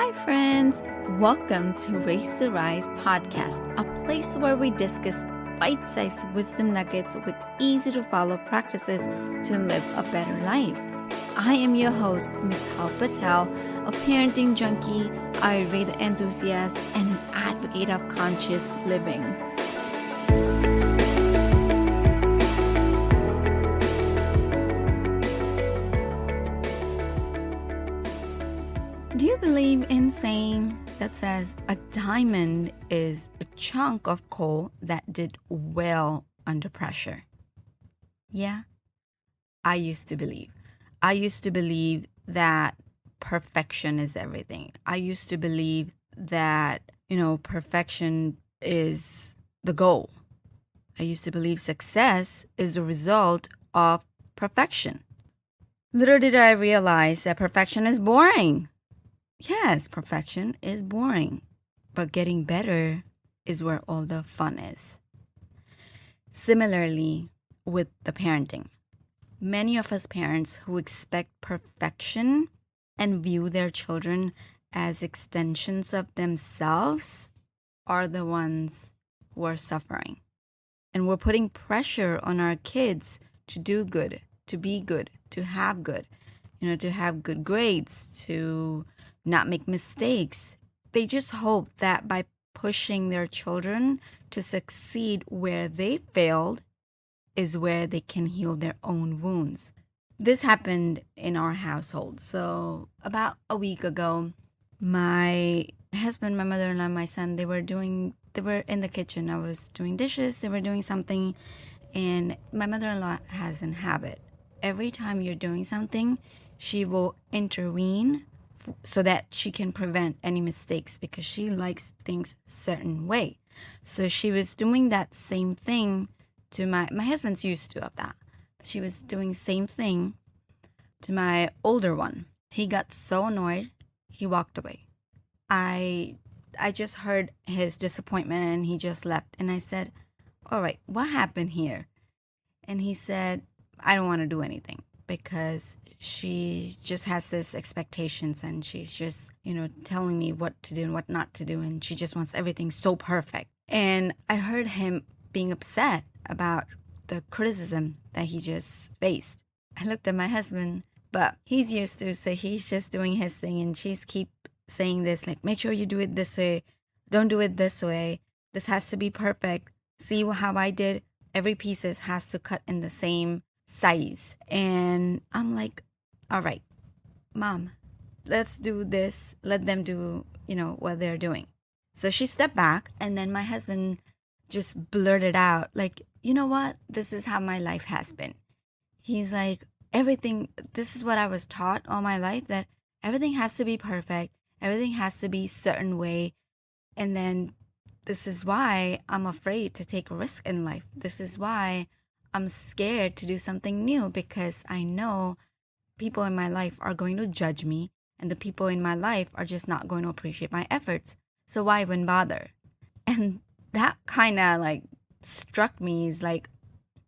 Hi, friends. Welcome to Race to Rise podcast, a place where we discuss bite sized wisdom nuggets with easy to follow practices to live a better life. I am your host, Mithal Patel, a parenting junkie, Ayurveda enthusiast, and an advocate of conscious living. Do you believe in saying that says a diamond is a chunk of coal that did well under pressure? Yeah, I used to believe. I used to believe that perfection is everything. I used to believe that, perfection is the goal. I used to believe success is the result of perfection. Little did I realize that perfection is boring. Yes, perfection is boring, but getting better is where all the fun is. Similarly, with the parenting, many of us parents who expect perfection and view their children as extensions of themselves are the ones who are suffering. And we're putting pressure on our kids to do good, to be good, to have good, to have good grades, to not make mistakes. They just hope that by pushing their children to succeed where they failed is where they can heal their own wounds. This happened in our household. So about a week ago, my husband, my mother-in-law, my son, they were in the kitchen. I was doing dishes, they were doing something, and my mother-in-law has a habit. Every time you're doing something, she will intervene so that she can prevent any mistakes because she likes things certain way. So she was doing that same thing to my husband's used to of that. She was doing same thing to my older one. He got so annoyed, he walked away. I just heard his disappointment and he just left. And I said, "All right, what happened here?" And he said, "I don't want to do anything because she just has this expectations and she's just, telling me what to do and what not to do. And she just wants everything so perfect." And I heard him being upset about the criticism that he just faced. I looked at my husband, but he's used to say he's just doing his thing and she's keep saying this, like, make sure you do it this way. Don't do it this way. This has to be perfect. See how I did? Every pieces has to cut in the same size. And I'm like, all right, Mom, let's do this. Let them do, what they're doing. So she stepped back and then my husband just blurted out, like, you know what? This is how my life has been. He's like, this is what I was taught all my life, that everything has to be perfect. Everything has to be certain way. And then this is why I'm afraid to take a risk in life. This is why I'm scared to do something new because I know people in my life are going to judge me and the people in my life are just not going to appreciate my efforts. So why even bother? And that kind of like struck me is like,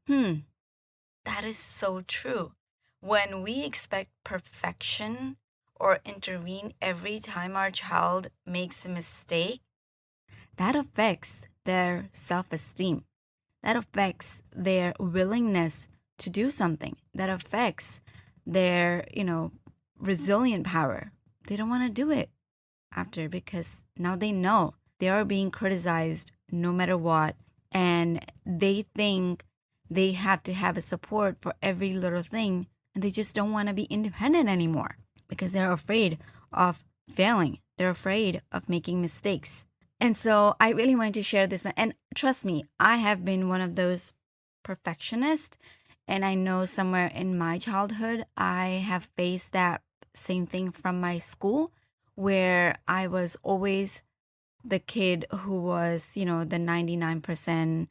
that is so true. When we expect perfection or intervene every time our child makes a mistake, that affects their self-esteem. That affects their willingness to do something. That affects their, resilient power. They don't want to do it after because now they know they are being criticized no matter what. And they think they have to have a support for every little thing. And they just don't want to be independent anymore because they're afraid of failing. They're afraid of making mistakes. And so I really wanted to share this. And trust me, I have been one of those perfectionists. And I know somewhere in my childhood, I have faced that same thing from my school where I was always the kid who was, the 99%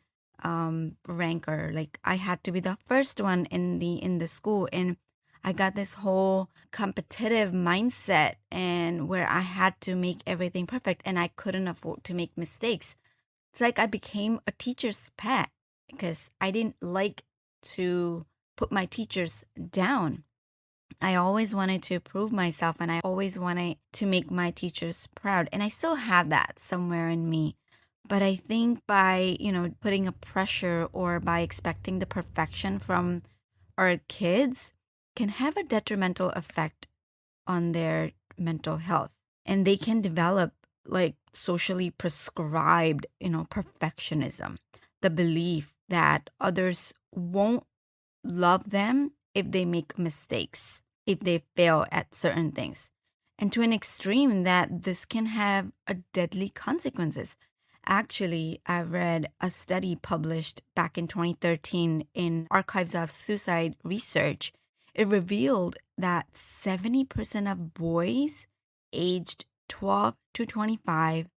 ranker. Like I had to be the first one in the school. And I got this whole competitive mindset and where I had to make everything perfect and I couldn't afford to make mistakes. It's like I became a teacher's pet because I didn't like to put my teachers down. I always wanted to prove myself and I always wanted to make my teachers proud. And I still have that somewhere in me. But I think by, putting a pressure or by expecting the perfection from our kids can have a detrimental effect on their mental health. And they can develop like socially prescribed, perfectionism, the belief that others won't love them if they make mistakes, if they fail at certain things. And to an extreme that this can have a deadly consequences. Actually, I read a study published back in 2013 in Archives of Suicide Research. It revealed that 70% of boys aged 12 to 25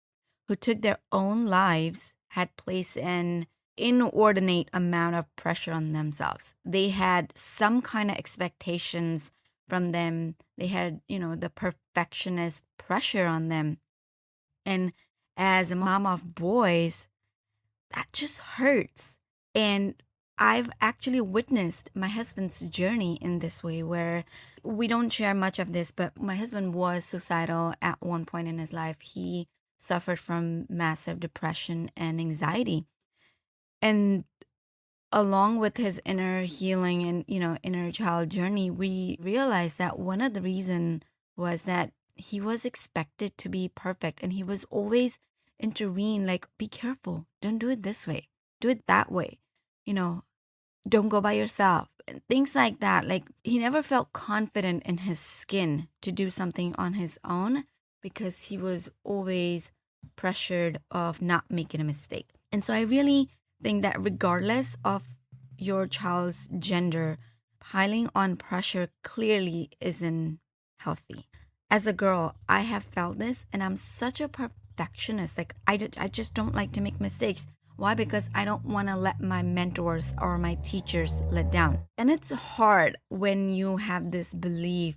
who took their own lives had placed an inordinate amount of pressure on themselves. They had some kind of expectations from them. They had, the perfectionist pressure on them. And as a mom of boys, that just hurts. And I've actually witnessed my husband's journey in this way where we don't share much of this, but my husband was suicidal at one point in his life. He suffered from massive depression and anxiety. And along with his inner healing and, inner child journey, we realized that one of the reason was that he was expected to be perfect and he was always intervene like, be careful, don't do it this way, do it that way, you know don't go by yourself and things like that. Like he never felt confident in his skin to do something on his own because he was always pressured of not making a mistake. And so I really think that regardless of your child's gender, piling on pressure clearly isn't healthy. As a girl, I have felt this and I'm such a perfectionist. Like I just don't like to make mistakes. Why? Because I don't want to let my mentors or my teachers let down. And it's hard when you have this belief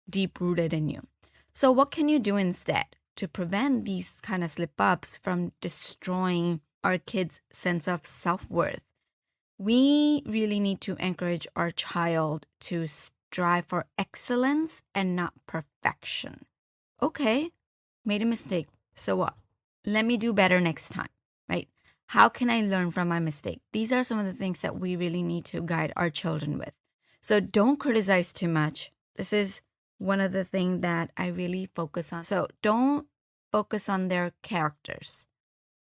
deep rooted in you. So what can you do instead to prevent these kind of slip ups from destroying our kids' sense of self-worth? We really need to encourage our child to strive for excellence and not perfection. Okay, made a mistake. So what? Let me do better next time, right? How can I learn from my mistake? These are some of the things that we really need to guide our children with. So don't criticize too much. This is one of the things that I really focus on. So don't focus on their characters.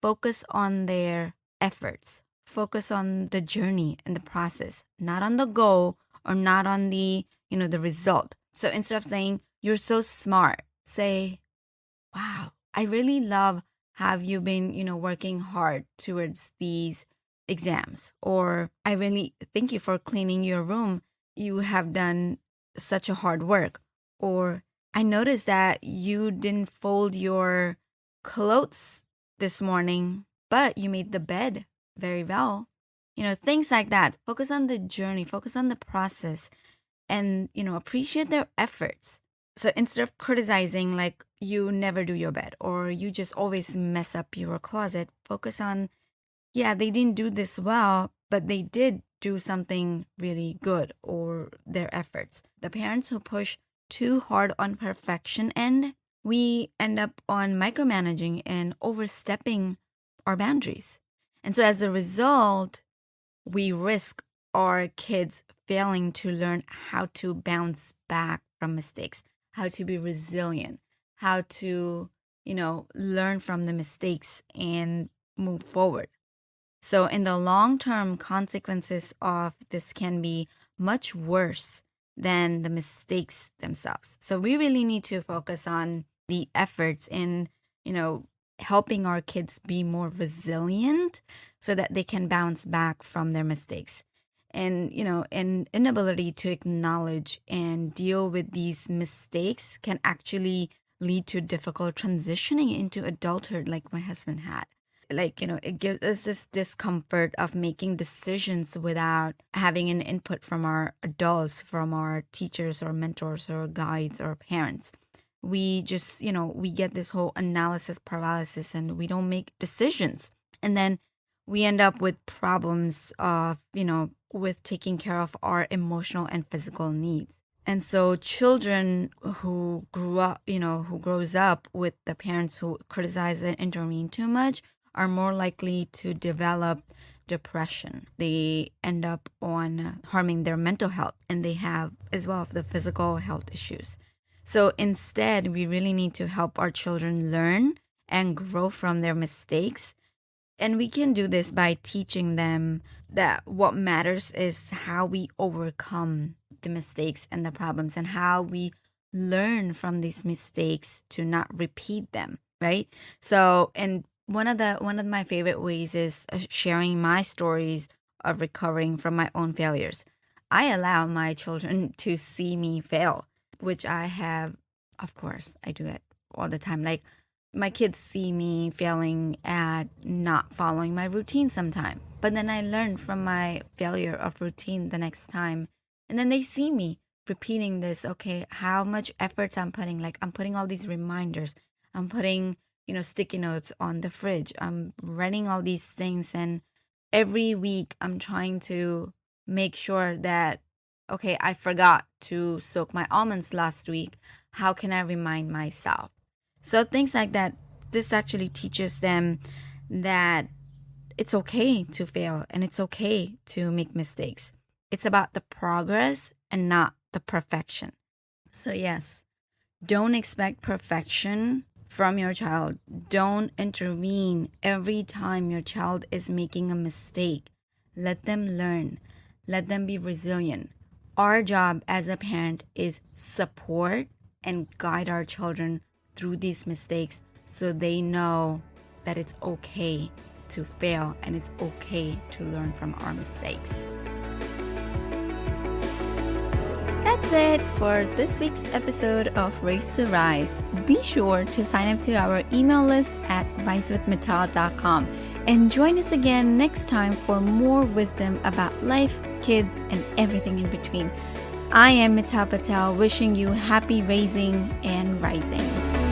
Focus on their efforts. Focus on the journey and the process, not on the goal or not on the result. So instead of saying, you're so smart, say, wow, I really love have you been, working hard towards these exams? Or I really thank you for cleaning your room. You have done such a hard work. Or I noticed that you didn't fold your clothes this morning, but you made the bed very well. Things like that. Focus on the journey, focus on the process, and, appreciate their efforts. So instead of criticizing, like you never do your bed or you just always mess up your closet, focus on, yeah, they didn't do this well, but they did do something really good or their efforts. The parents who push too hard on perfection and we end up on micromanaging and overstepping our boundaries. And so as a result, we risk our kids failing to learn how to bounce back from mistakes, how to be resilient, how to, learn from the mistakes and move forward. So, in the long term, consequences of this can be much worse than the mistakes themselves. So, we really need to focus on the efforts in, helping our kids be more resilient so that they can bounce back from their mistakes. And, an inability to acknowledge and deal with these mistakes can actually lead to difficult transitioning into adulthood, like my husband had. Like, it gives us this discomfort of making decisions without having an input from our adults, from our teachers or mentors or guides or parents. We just, we get this whole analysis paralysis and we don't make decisions. And then we end up with problems of, with taking care of our emotional and physical needs. And so children who who grows up with the parents who criticize and intervene too much are more likely to develop depression. They end up on harming their mental health, and they have as well the physical health issues. So instead, we really need to help our children learn and grow from their mistakes. And we can do this by teaching them that what matters is how we overcome the mistakes and the problems, and how we learn from these mistakes to not repeat them, right? So, and one of my favorite ways is sharing my stories of recovering from my own failures. I allow my children to see me fail, which I have, of course, I do it all the time. Like, my kids see me failing at not following my routine sometime. But then I learn from my failure of routine the next time. And then they see me repeating this, okay, how much efforts I'm putting. Like, I'm putting all these reminders. I'm putting, sticky notes on the fridge. I'm writing all these things. And every week I'm trying to make sure that, okay, I forgot to soak my almonds last week. How can I remind myself? So things like that, this actually teaches them that it's okay to fail and it's okay to make mistakes. It's about the progress and not the perfection. So yes, don't expect perfection from your child. Don't intervene every time your child is making a mistake. Let them learn. Let them be resilient. Our job as a parent is support and guide our children through these mistakes so they know that it's okay to fail and it's okay to learn from our mistakes. That's it for this week's episode of Raise to Rise. Be sure to sign up to our email list at risewithmittal.com and join us again next time for more wisdom about life, kids, and everything in between. I am Mittal Patel, wishing you happy raising and rising.